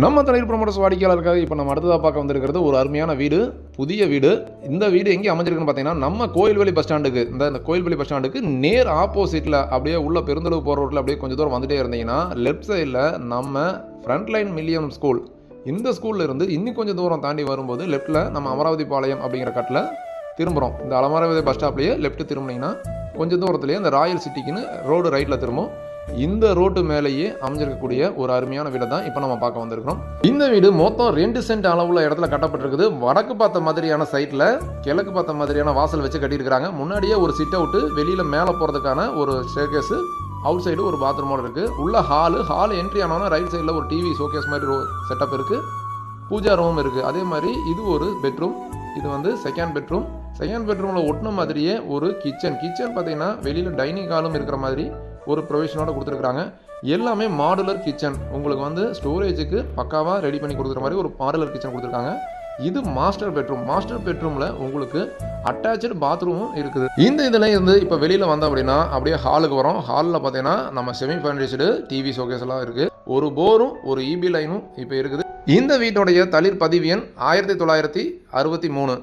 நம்ம தலைவர் ப்ரொமோட்டர்ஸ் வாடிக்கையாளருக்காக இப்போ நம்ம அடுத்ததாக பார்க்க வந்திருக்கிறது ஒரு அருமையான வீடு, புதிய வீடு. இந்த வீடு எங்கே அமைஞ்சிருக்குன்னு பார்த்தீங்கன்னா, நம்ம கோயில்வெளி பஸ் ஸ்டாண்டுக்கு இந்த கோயில்வெளி பஸ் ஸ்டாண்டுக்கு நேர் ஆப்போசிட்டில் அப்படியே உள்ள பெருந்தளவு போகிற ரோட்டில் அப்படியே கொஞ்சம் தூரம் வந்துட்டே இருந்தீங்கன்னா, லெஃப்ட் சைடில் நம்ம ஃப்ரண்ட்லைன் மில்லியம் ஸ்கூல், இந்த ஸ்கூலில் இருந்து இன்னும் கொஞ்சம் தூரம் தாண்டி வரும்போது லெஃப்ட்டில் நம்ம அமராவதி பாளையம் அப்படிங்கிற கட்டில் திரும்புகிறோம். இந்த அமராவதி பஸ் ஸ்டாப்லேயே லெஃப்ட் திரும்பினீங்கன்னா கொஞ்சம் தூரத்துலேயே இந்த ராயல் சிட்டிக்குன்னு ரோடு ரைட்டில் திரும்பும். இந்த ரோட்டு மேலேயே அமைஞ்சிருக்கக்கூடிய ஒரு அருமையான வீடை தான் இப்போ நம்ம பார்க்க வந்திருக்கிறோம். இந்த வீடு மொத்தம் 2 சென்ட் அளவுள்ள இடத்துல கட்டப்பட்டிருக்குது. வடக்கு பார்த்த மாதிரியான சைட்டில் கிழக்கு பார்த்த மாதிரியான வாசல் வச்சு கட்டியிருக்கிறாங்க. முன்னாடியே ஒரு சிட் அவுட்டு, வெளியில் மேலே போகிறதுக்கான ஒரு ஸ்டேர்கேஸு, அவுட் சைடு ஒரு பாத்ரூமோட இருக்குது. உள்ள ஹால் என்ட்ரி ஆனோன்னா ரைட் சைடில் ஒரு டிவி ஷோகேஸ் மாதிரி ஒரு செட்டப் இருக்குது. பூஜா ரூம் இருக்குது. அதே மாதிரி இது ஒரு பெட்ரூம். இது வந்து செகண்ட் பெட்ரூம். செகண்ட் பெட்ரூமில் ஒட்டின மாதிரியே ஒரு கிச்சன் பார்த்தீங்கன்னா வெளியில் டைனிங் ஹாலும் இருக்கிற மாதிரி ஒரு ப்ரொவிஷனோட கொடுத்துருக்காங்க. எல்லாமே மாடுலர் கிச்சன். உங்களுக்கு வந்து ஸ்டோரேஜுக்கு பக்காவாக ரெடி பண்ணி கொடுக்குற மாதிரி ஒரு மாடுலர் கிச்சன் கொடுத்துருக்காங்க. இது மாஸ்டர் பெட்ரூம். மாஸ்டர் பெட்ரூமில் உங்களுக்கு அட்டாச்சு பாத்ரூமும் இருக்குது. இந்த இதில் இருந்து இப்போ வெளியில் வந்தோம் அப்படின்னா அப்படியே ஹாலுக்கு வரோம். ஹாலில் பார்த்தீங்கன்னா நம்ம செமி ஃபர்னிஷ்டு டிவி ஷோகேஸ் எல்லாம் இருக்குது. ஒரு போரும் ஒரு இபி லைனும் இப்போ இருக்குது. இந்த வீட்டுடைய தளிர் பதிவு எண் 1963.